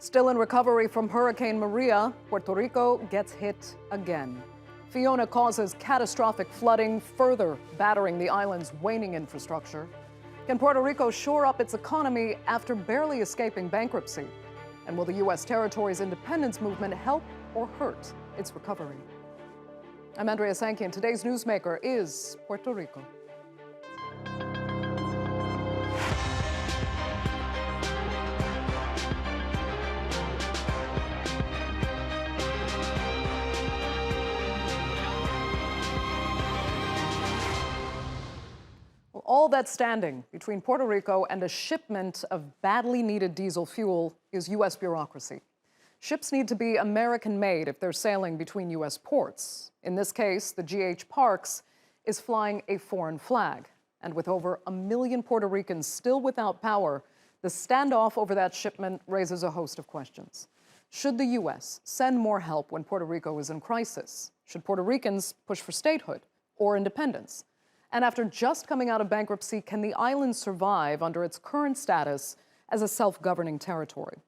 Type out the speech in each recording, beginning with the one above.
Still in recovery from Hurricane Maria, Puerto Rico gets hit again. Fiona causes catastrophic flooding, further battering the island's waning infrastructure. Can Puerto Rico shore up its economy after barely escaping bankruptcy? And will the U.S. territory's independence movement help or hurt its recovery? I'm Andrea Sankey, and today's newsmaker is Puerto Rico. All that's standing between Puerto Rico and a shipment of badly needed diesel fuel is U.S. bureaucracy. Ships need to be American-made if they're sailing between U.S. ports. In this case, the G.H. Parks is flying a foreign flag. And with over 1 million Puerto Ricans still without power, the standoff over that shipment raises a host of questions. Should the U.S. send more help when Puerto Rico is in crisis? Should Puerto Ricans push for statehood or independence? And after just coming out of bankruptcy, can the island survive under its current status as a self-governing territory?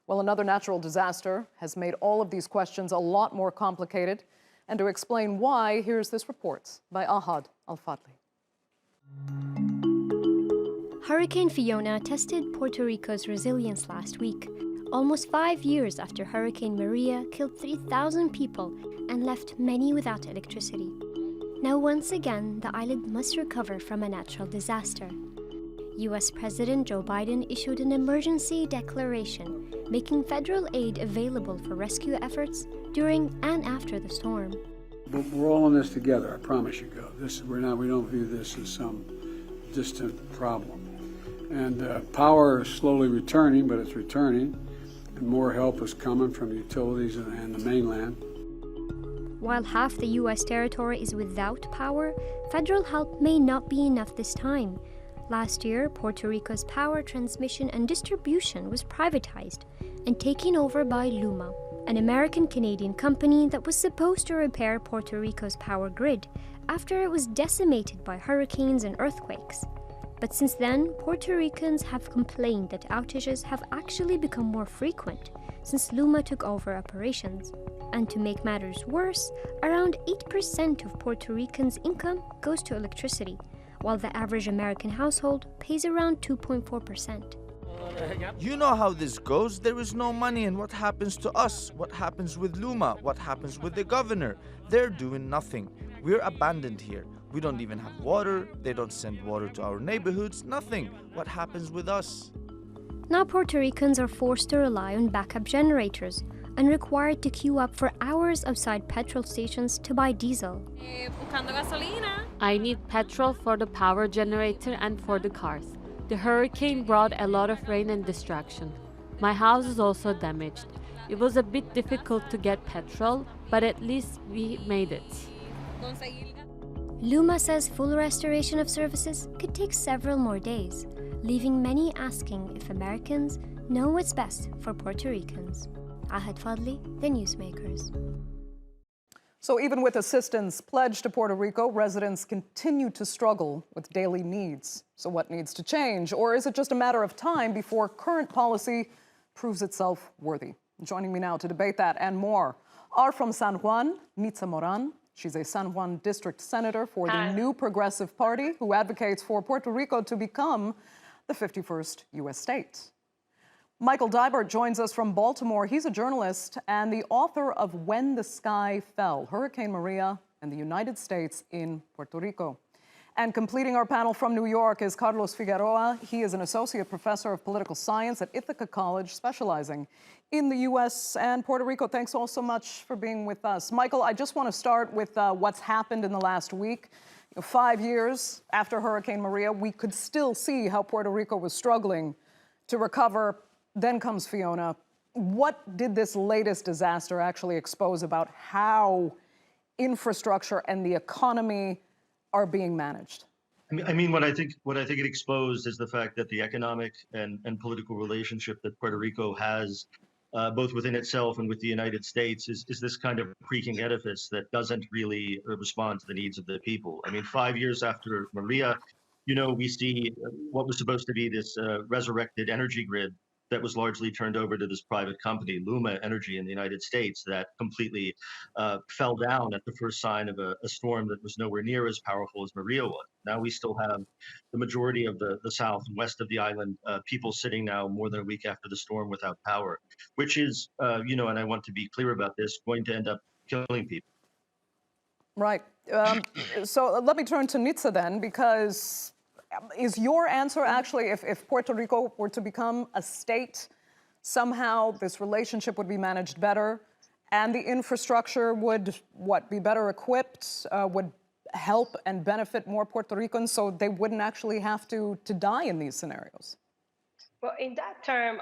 Well, another natural disaster has made all of these questions a lot more complicated. And to explain why, here's this report by Ahad Al-Fadli. Hurricane Fiona tested Puerto Rico's resilience last week, almost 5 years after Hurricane Maria killed 3,000 people and left many without electricity. Now, once again, the island must recover from a natural disaster. U.S. President Joe Biden issued an emergency declaration, making federal aid available for rescue efforts during and after the storm. But we're all in this together, I promise you, we don't view this as some distant problem. And power is slowly returning, but it's returning, and more help is coming from utilities and the mainland. While half the U.S. territory is without power, federal help may not be enough this time. Last year, Puerto Rico's power transmission and distribution was privatized and taken over by LUMA, an American-Canadian company that was supposed to repair Puerto Rico's power grid after it was decimated by hurricanes and earthquakes. But since then, Puerto Ricans have complained that outages have actually become more frequent since LUMA took over operations. And to make matters worse, around 8% of Puerto Ricans' income goes to electricity, while the average American household pays around 2.4%. You know how this goes. There is no money, and what happens to us? What happens with LUMA? What happens with the governor? They're doing nothing. We're abandoned here. We don't even have water. They don't send water to our neighborhoods. Nothing. What happens with us? Now Puerto Ricans are forced to rely on backup generators and required to queue up for hours outside petrol stations to buy diesel. I need petrol for the power generator and for the cars. The hurricane brought a lot of rain and destruction. My house is also damaged. It was a bit difficult to get petrol, but at least we made it. LUMA says full restoration of services could take several more days, leaving many asking if Americans know what's best for Puerto Ricans. Ahad Fadli, The Newsmakers. So even with assistance pledged to Puerto Rico, residents continue to struggle with daily needs. So what needs to change? Or is it just a matter of time before current policy proves itself worthy? Joining me now to debate that and more are from San Juan, Nitza Moran. She's a San Juan district senator for the New Progressive Party who advocates for Puerto Rico to become the 51st U.S. state. Michael Deibert joins us from Baltimore. He's a journalist and the author of When the Sky Fell, Hurricane Maria and the United States in Puerto Rico. And completing our panel from New York is Carlos Figueroa. He is an associate professor of political science at Ithaca College, specializing in the U.S. and Puerto Rico. Thanks all so much for being with us. Michael, I just want to start with what's happened in the last week. 5 years after Hurricane Maria, we could still see how Puerto Rico was struggling to recover. Then comes Fiona. What did this latest disaster actually expose about how infrastructure and the economy are being managed? I mean, what I think it exposed is the fact that the economic and political relationship that Puerto Rico has, both within itself and with the United States, is this kind of creaking edifice that doesn't really respond to the needs of the people. I mean, 5 years after Maria, we see what was supposed to be this resurrected energy grid that was largely turned over to this private company, Luma Energy in the United States, that completely fell down at the first sign of a storm that was nowhere near as powerful as Maria was. Now we still have the majority of the south and west of the island, people sitting now more than a week after the storm without power, which is, and I want to be clear about this, going to end up killing people. Right. So let me turn to Nitza then, because is your answer actually, if Puerto Rico were to become a state, somehow this relationship would be managed better and the infrastructure would, be better equipped, would help and benefit more Puerto Ricans so they wouldn't actually have to die in these scenarios? Well, in that term,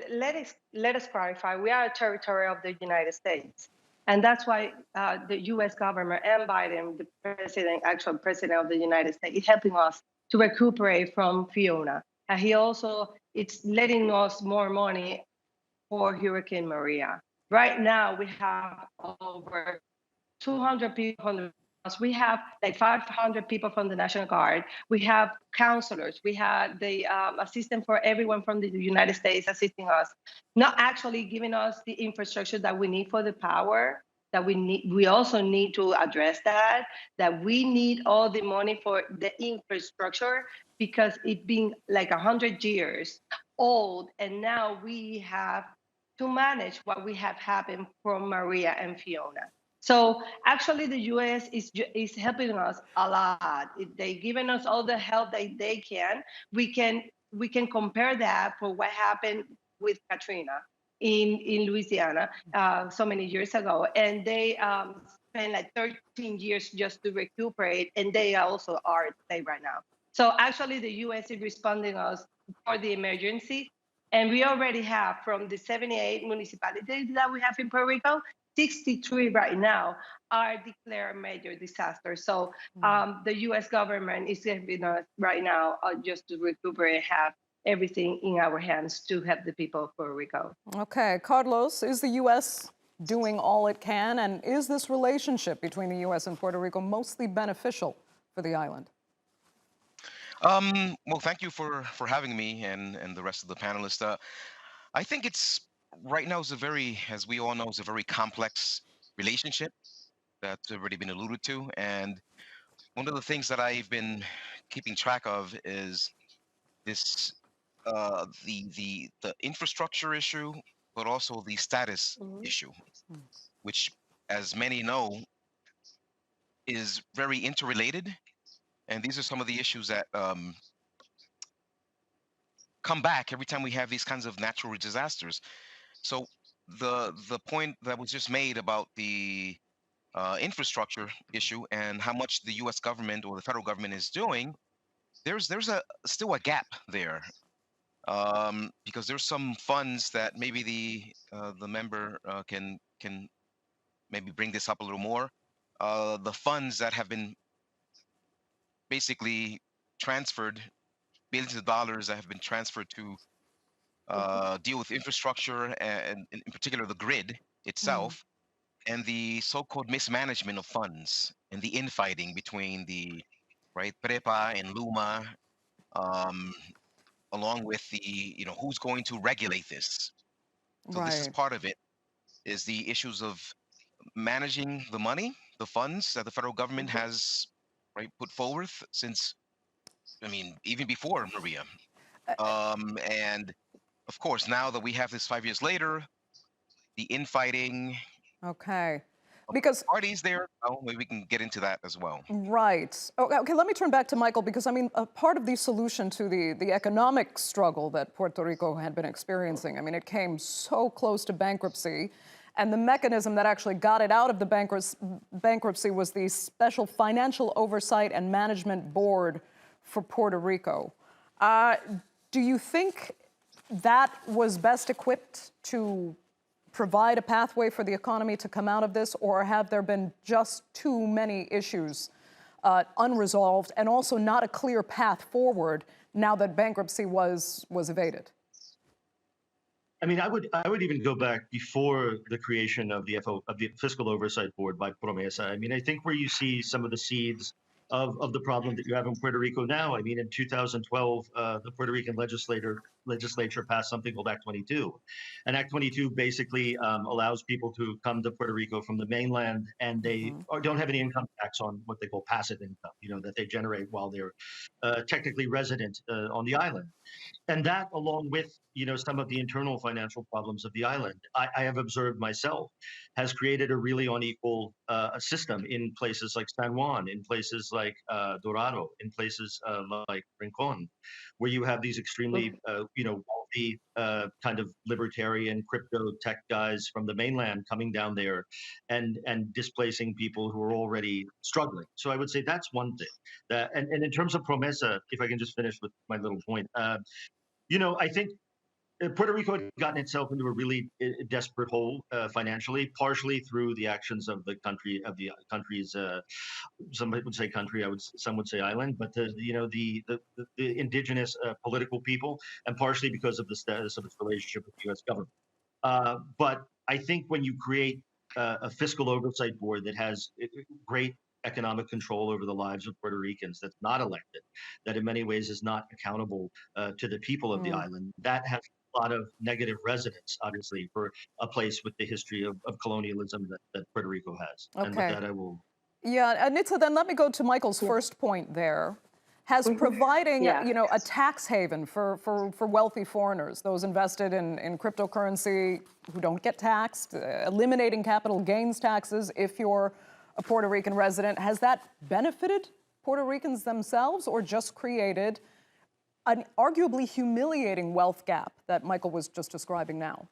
let us clarify, we are a territory of the United States. And that's why the U.S. government and Biden, the actual president of the United States, is helping us to recuperate from Fiona. And it's letting us more money for Hurricane Maria. Right now, we have over 200 people. We have like 500 people from the National Guard. We have counselors. We have the assistant for everyone from the United States assisting us, not actually giving us the infrastructure that we need for the power that we need. We also need to address that we need all the money for the infrastructure because it's been like 100 years old. And now we have to manage what we have happened from Maria and Fiona. So actually, the U.S. is helping us a lot. They're giving us all the help that they can. We can compare that for what happened with Katrina in Louisiana so many years ago, and they spent like 13 years just to recuperate, and they also are safe right now. So actually, the U.S. is responding us for the emergency, and we already have from the 78 municipalities that we have in Puerto Rico. 63 right now are declared major disasters. So the U.S. government is helping us right now just to recuperate and have everything in our hands to help the people of Puerto Rico. Okay, Carlos, is the U.S. doing all it can? And is this relationship between the U.S. and Puerto Rico mostly beneficial for the island? Well, thank you for having me and the rest of the panelists. I think it's right now is as we all know, is a very complex relationship that's already been alluded to. And one of the things that I've been keeping track of is this, the infrastructure issue, but also the status issue, which, as many know, is very interrelated. And these are some of the issues that come back every time we have these kinds of natural disasters. So the point that was just made about the infrastructure issue and how much the U.S. government or the federal government is doing, there's still a gap there, because there's some funds that maybe the member can maybe bring this up a little more. The funds that have been basically transferred, billions of dollars that have been transferred to deal with infrastructure and in particular the grid itself, and the so-called mismanagement of funds and the infighting between the PREPA and Luma, along with the who's going to regulate this. So this is part of it, is the issues of managing the money, the funds that the federal government has put forward since, even before Maria. And of course, now that we have this 5 years later, the infighting. Okay. Because parties there, maybe we can get into that as well. Right. Okay, let me turn back to Michael, because a part of the solution to the economic struggle that Puerto Rico had been experiencing, it came so close to bankruptcy, and the mechanism that actually got it out of the bankruptcy was the Special Financial Oversight and Management Board for Puerto Rico. Do you think that was best equipped to provide a pathway for the economy to come out of this, or have there been just too many issues unresolved and also not a clear path forward now that bankruptcy was evaded? I would even go back before the creation of the Fiscal Oversight Board by Promesa. I think where you see some of the seeds of the problem that you have in Puerto Rico now. In 2012, the Puerto Rican legislator legislature passed something called Act 22. And Act 22 basically allows people to come to Puerto Rico from the mainland, and they don't have any income tax on what they call passive income, that they generate while they're technically resident on the island. And that, along with some of the internal financial problems of the island, I have observed myself, has created a really unequal system in places like San Juan, in places like Dorado, in places like Rincon, where you have these extremely wealthy kind of libertarian crypto tech guys from the mainland coming down there and displacing people who are already struggling. So I would say that's one thing. And in terms of Promesa, if I can just finish with my little point. I think Puerto Rico had gotten itself into a really desperate hole financially, partially through the actions of the country's. Some would say country, some would say island, but the indigenous political people, and partially because of the status of its relationship with the U.S. government. But I think when you create a fiscal oversight board that has great economic control over the lives of Puerto Ricans, that's not elected, that in many ways is not accountable to the people of the island, that has a lot of negative resonance, obviously, for a place with the history of colonialism that Puerto Rico has. Okay. And with that, I will. Yeah, Nitza, then let me go to Michael's first point there. Has providing, a tax haven for wealthy foreigners, those invested in cryptocurrency who don't get taxed, eliminating capital gains taxes if you're a Puerto Rican resident, has that benefited Puerto Ricans themselves or just created an arguably humiliating wealth gap that Michael was just describing now?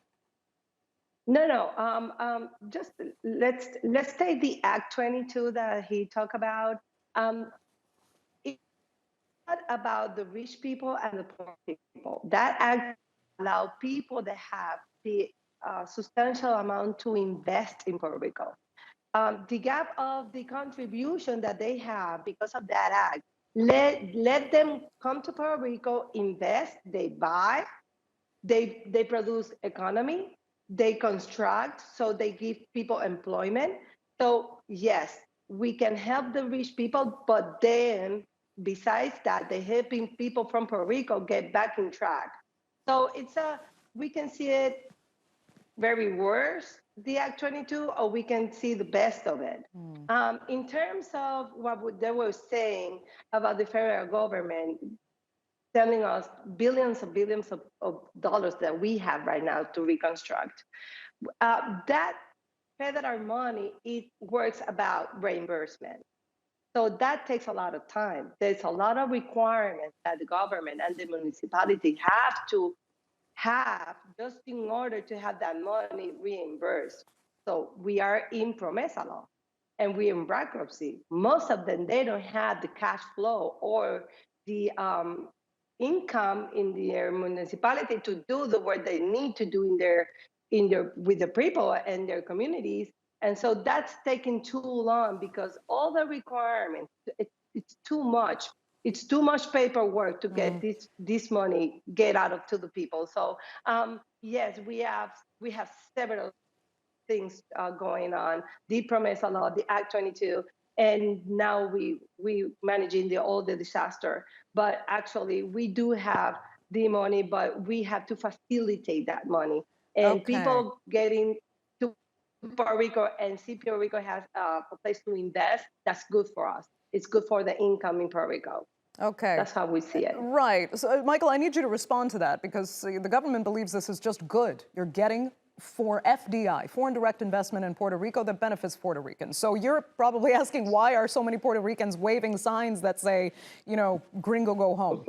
No. Just let's take the Act 22 that he talked about. It's not about the rich people and the poor people. That act allows people that have the substantial amount to invest in Puerto Rico. The gap of the contribution that they have because of that act, let them come to Puerto Rico, invest, they buy, they produce economy, they construct, so they give people employment. So yes, we can help the rich people, but then besides that, they're helping people from Puerto Rico get back in track. So we can see it very worse, the Act 22, or we can see the best of it. In terms of what they were saying about the federal government telling us billions of dollars that we have right now to reconstruct, that federal money, it works about reimbursement. So that takes a lot of time. There's a lot of requirements that the government and the municipality have to have just in order to have that money reimbursed. So we are in Promesa law and we're in bankruptcy. Most of them, they don't have the cash flow or the income in their municipality to do the work they need to do with the people and their communities. And so that's taking too long because all the requirements, it's too much. It's too much paperwork to get this money get out to the people. So yes, we have several things going on: the Promesa law, the Act 22, and now we managing all the disaster. But actually, we do have the money, but we have to facilitate that money and people getting to Puerto Rico and see Puerto Rico has a place to invest. That's good for us. It's good for the income in Puerto Rico. Okay. That's how we see it. Right. So, Michael, I need you to respond to that because the government believes this is just good. You're getting for FDI, foreign direct investment in Puerto Rico that benefits Puerto Ricans. So you're probably asking, why are so many Puerto Ricans waving signs that say, gringo go home?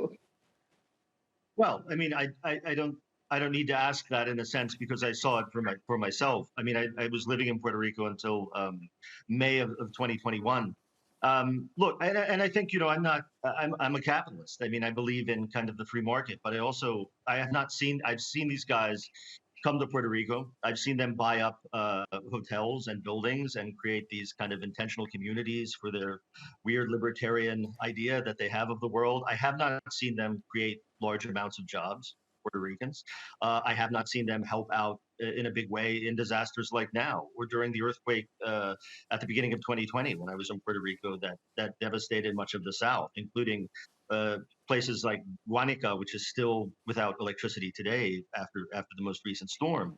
Well, I mean, I don't need to ask that in a sense because I saw it for myself. I mean, I was living in Puerto Rico until May of 2021. Look, and I think, I'm a capitalist. I mean, I believe in kind of the free market, but I've seen these guys come to Puerto Rico. I've seen them buy up hotels and buildings and create these kind of intentional communities for their weird libertarian idea that they have of the world. I have not seen them create large amounts of jobs, Puerto Ricans. I have not seen them help out in a big way in disasters like now or during the earthquake at the beginning of 2020 when I was in Puerto Rico that devastated much of the South, including places like Guanica, which is still without electricity today after the most recent storm.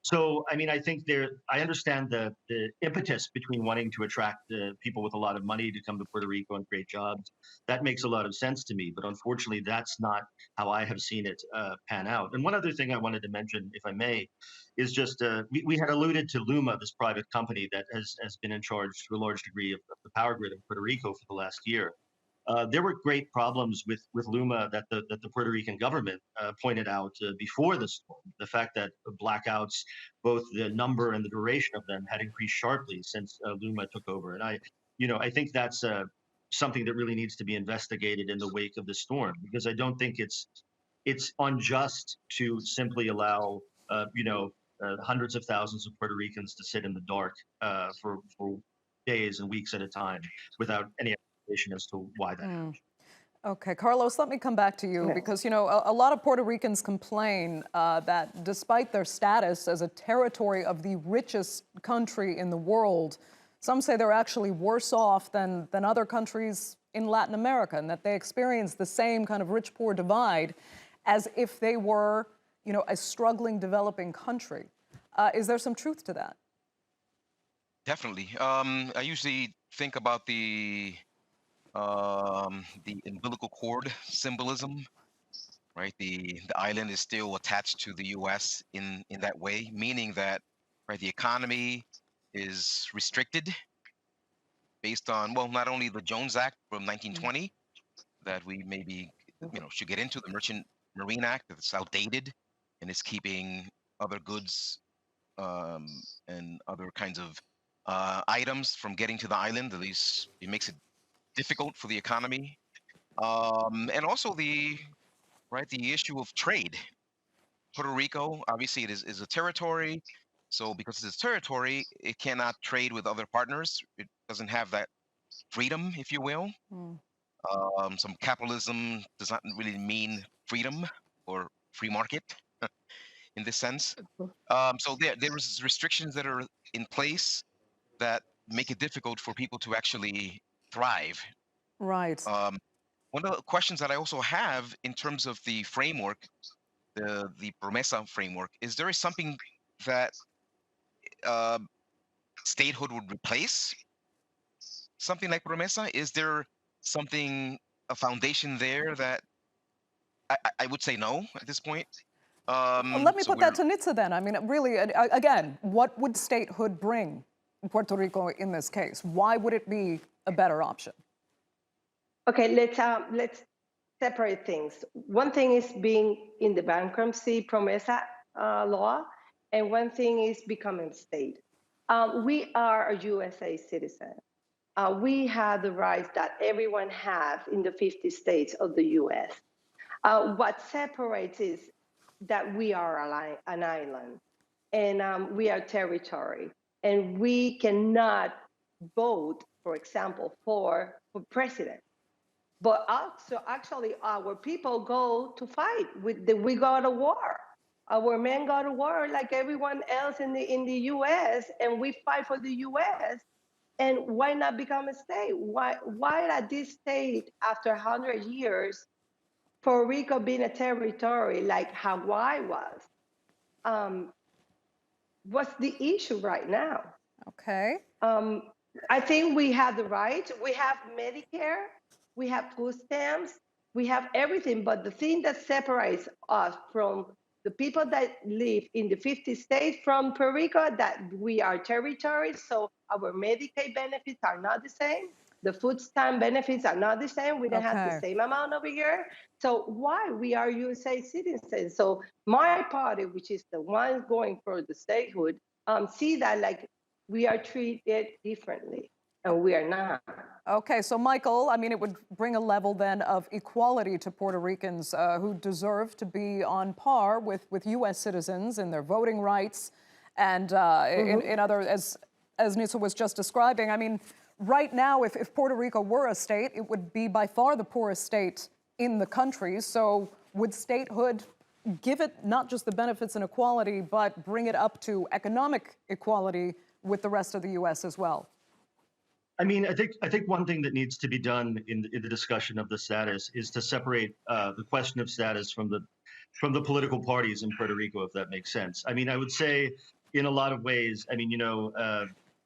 So, I mean, I think I understand the impetus between wanting to attract people with a lot of money to come to Puerto Rico and create jobs. That makes a lot of sense to me, but unfortunately, that's not how I have seen it pan out. And one other thing I wanted to mention, if I may, is just we had alluded to Luma, this private company that has been in charge to a large degree of the power grid in Puerto Rico for the last year. There were great problems with Luma that the Puerto Rican government pointed out before the storm. The fact that blackouts, both the number and the duration of them, had increased sharply since Luma took over. And I think that's something that really needs to be investigated in the wake of the storm, because I don't think it's unjust to simply allow hundreds of thousands of Puerto Ricans to sit in the dark for days and weeks at a time without any explanation as to why that happened. Okay, Carlos, let me come back to you because, a lot of Puerto Ricans complain that despite their status as a territory of the richest country in the world, some say they're actually worse off than other countries in Latin America, and that they experience the same kind of rich-poor divide as if they were, a struggling, developing country. Is there some truth to that? Definitely. I usually think about the umbilical cord symbolism, right? The island is still attached to the U.S. in that way, meaning that, right, the economy is restricted based on, well, not only the Jones Act from 1920 that we maybe should get into, the Merchant Marine Act that's outdated and is keeping other goods and other kinds of items from getting to the island. At least it makes it difficult for the economy, and also the issue of trade. Puerto Rico, obviously, it is a territory, so because it's a territory, it cannot trade with other partners. It doesn't have that freedom, if you will. Some capitalism does not really mean freedom or free market in this sense. So there is restrictions that are in place that make it difficult for people to actually thrive. Right. One of the questions that I also have in terms of the framework, the Promesa framework, is there something that statehood would replace something like Promesa? Is there a foundation there that I would say no at this point? Let me put that to Nitza then. I mean, really, again, what would statehood bring Puerto Rico in this case? Why would it be a better option? Okay, let's separate things. One thing is being in the bankruptcy Promesa law, and one thing is becoming a state. We are a USA citizen. We have the rights that everyone has in the 50 states of the US. What separates is that we are an island, and we are territory, and we cannot vote, for example, for president. But also, actually, our people go to fight. We go to war. Our men go to war like everyone else in the U.S., and we fight for the U.S. And why not become a state? Why at this state, after 100 years, Puerto Rico being a territory like Hawaii was? What's the issue right now? Okay. I think we have the right. We have Medicare. We have food stamps. We have everything. But the thing that separates us from the people that live in the 50 states from Puerto Rico, that we are territories. So our Medicaid benefits are not the same. The food stamp benefits are not the same. We don't have the same amount over here. So why? We are USA citizens. So my party, which is the one going for the statehood, see that like we are treated differently, and we are not. Okay, so Michael, I mean, it would bring a level then of equality to Puerto Ricans who deserve to be on par with U.S. citizens in their voting rights and in other, as Nitza was just describing. I mean, right now, if Puerto Rico were a state, it would be by far the poorest state in the country. So would statehood give it not just the benefits and equality, but bring it up to economic equality with the rest of the U.S. as well? I mean, I think one thing that needs to be done in the discussion of the status is to separate the question of status from the political parties in Puerto Rico, if that makes sense. I mean, I would say in a lot of ways, I mean,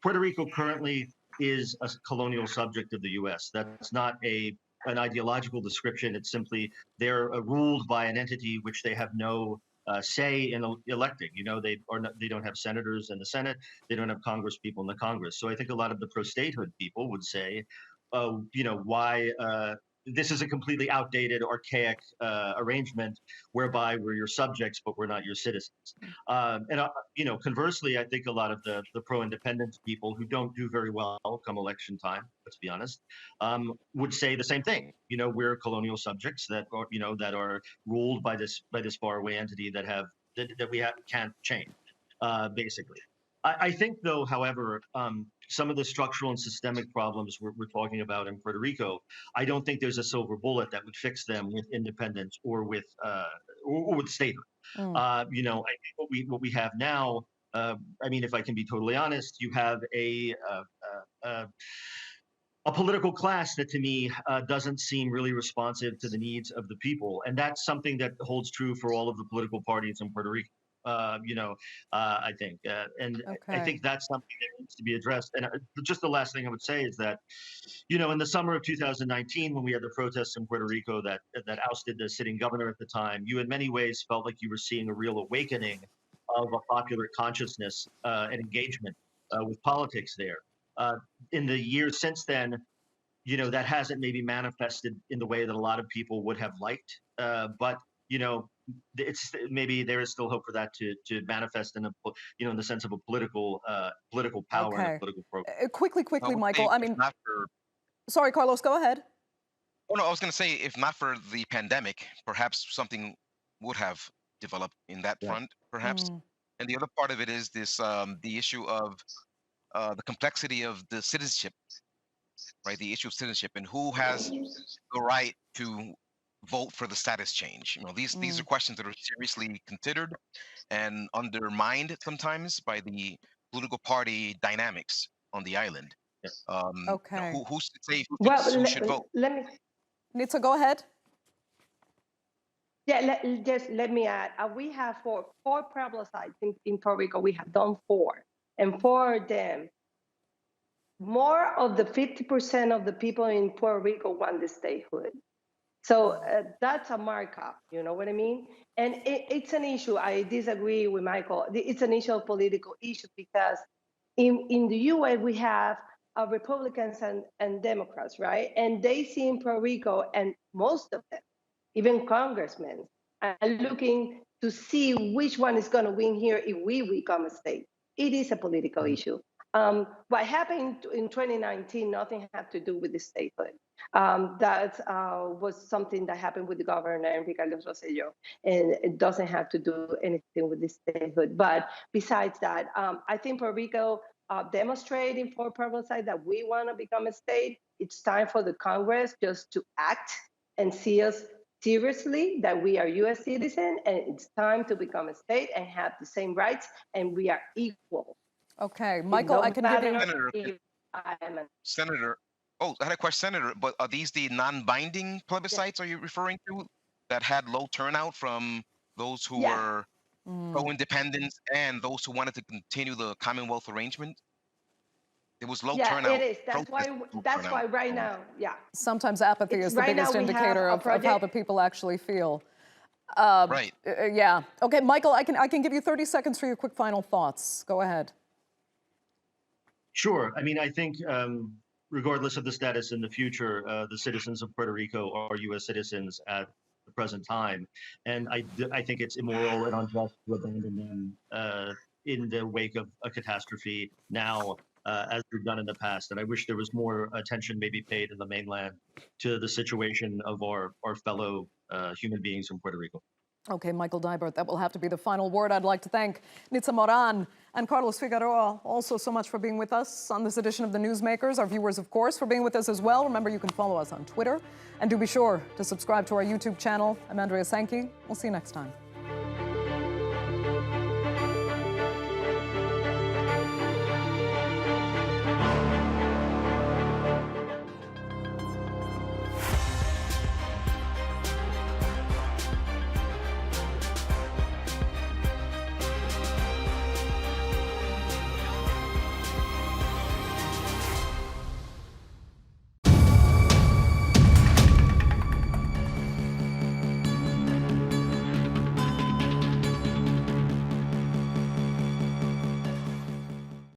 Puerto Rico currently is a colonial subject of the U.S. That's not an ideological description. It's simply they're ruled by an entity which they have no say in electing. They don't have senators in the Senate. They don't have Congress people in the Congress. So I think a lot of the pro-statehood people would say, why this is a completely outdated, archaic arrangement whereby we're your subjects, but we're not your citizens. Conversely, I think a lot of the pro-independence people who don't do very well come election time, let's be honest, would say the same thing. We're colonial subjects that are ruled by this faraway entity that we can't change, basically. I think, though, however, some of the structural and systemic problems we're talking about in Puerto Rico, I don't think there's a silver bullet that would fix them with independence or with statehood. I think what we have now, I mean, if I can be totally honest, you have a political class that, to me, doesn't seem really responsive to the needs of the people, and that's something that holds true for all of the political parties in Puerto Rico. I think, and I think that's something that needs to be addressed. And just the last thing I would say is that, in the summer of 2019, when we had the protests in Puerto Rico that ousted the sitting governor at the time, you in many ways felt like you were seeing a real awakening of a popular consciousness and engagement with politics there. In the years since then, that hasn't maybe manifested in the way that a lot of people would have liked, but it's maybe there is still hope for that to manifest in the sense of a political power and a political program. Quickly, Michael. I mean, sorry, Carlos, go ahead. Oh no, I was going to say, if not for the pandemic, perhaps something would have developed in that front, perhaps. And the other part of it is this: the issue of the complexity of the citizenship, right? The issue of citizenship and who has the right to vote for the status change. These are questions that are seriously considered and undermined sometimes by the political party dynamics on the island. Who should say who should vote? Nitza, go ahead. Yeah, let me add. We have four plebiscites in Puerto Rico. We have done 4, and 4 of them, more of the 50% of the people in Puerto Rico want the statehood. So that's a markup, you know what I mean? And it's an issue. I disagree with Michael. It's an issue of political issue because in the U.S. we have Republicans and Democrats, right? And they see in Puerto Rico, and most of them, even congressmen, are looking to see which one is going to win here if we become a state. It is a political issue. What happened in 2019, nothing had to do with the statehood. That was something that happened with the governor, Enrique Rosselló, and it doesn't have to do anything with the statehood. But besides that, I think Puerto Rico demonstrating for plebiscite that we want to become a state. It's time for the Congress just to act and see us seriously that we are U.S. citizens, and it's time to become a state and have the same rights, and we are equal. Okay, Michael, I can give you... Senator, I had a question, Senator, but are these the non-binding plebiscites are you referring to that had low turnout from those who were pro-independence and those who wanted to continue the Commonwealth arrangement? There was low turnout. Yeah, it is. That's why right now, sometimes apathy is the biggest indicator of how the people actually feel. Right. Yeah. Okay, Michael, I can give you 30 seconds for your quick final thoughts. Go ahead. Sure. I mean, I think regardless of the status in the future, the citizens of Puerto Rico are U.S. citizens at the present time. And I think it's immoral and unjust to abandon them in the wake of a catastrophe now, as we've done in the past. And I wish there was more attention maybe paid in the mainland to the situation of our fellow human beings from Puerto Rico. Okay, Michael Deibert, that will have to be the final word. I'd like to thank Nitza Moran and Carlos Figueroa also so much for being with us on this edition of The Newsmakers. Our viewers, of course, for being with us as well. Remember, you can follow us on Twitter. And do be sure to subscribe to our YouTube channel. I'm Andrea Sankey. We'll see you next time.